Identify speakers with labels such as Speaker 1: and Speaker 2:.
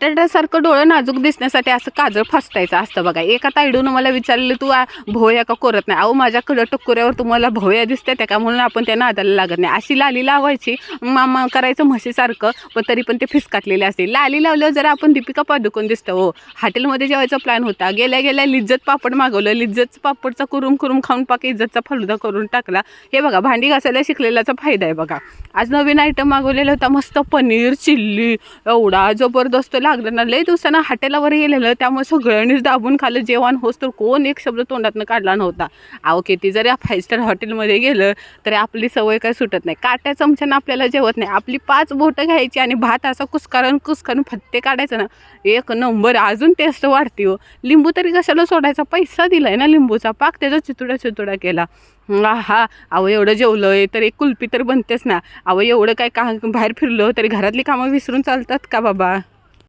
Speaker 1: बटाट्यासारखं डोळं नाजूक दिसण्यासाठी असं काजळ फसटायचं असतं बघा. एका ताईडून मला विचारलेलं तू भोया का करत नाही. अहो माझ्याकडं टक्कुऱ्यावर तुम्हाला भोया दिसते त्या का म्हणून आपण त्या नादाला लागत नाही. अशी लाली लावायची मामा करायचं म्हशीसारखं पण तरी पण ते फिसकाटलेले असते. लाली लावल्यावर जरा आपण दीपिका पादुकोण दिसतं. हो हॉटेलमध्ये जेवायचा प्लॅन होता. गेल्या गेल्या लिज्जत पापड मागवलं. लिज्जत पापडचा कुरुम खाऊन पाक इज्जतचा फलुदा करून टाकला. हे बघा भांडी घासायला शिकलेल्याचा फायदा आहे बघा. आज नवीन आयटम मागवलेला होता मस्त पनीर चिल्ली. एवढा जबरदस्त लागलं ना. लय दिवसानं हॉटेलावर गेलेलं त्यामुळे सगळ्यांनीच दाबून खाल्लं. जेवण होस तर कोण एक शब्द तोंडातनं काढला नव्हता. अहो किती जरी 5 स्टार हॉटेलमध्ये गेलं तरी आपली सवय काय सुटत नाही. काट्या चमच्यानं आपल्याला जेवत नाही. आपली 5 बोटं घ्यायची आणि भात असा कुस्कारून फत्ते काढायचं ना. एक नंबर अजून टेस्ट वाढते हो. लिंबू तरी कशाला सोडायचा. पैसा दिलाय ना लिंबूचा पाक त्याचा चितुडा केला. हा अहो एवढं जेवलं तर एक कुल्फी तर बनतेच ना. अहो एवढं काय बाहेर फिरलो तरी घरातली कामं विसरून चालतात का बाबा.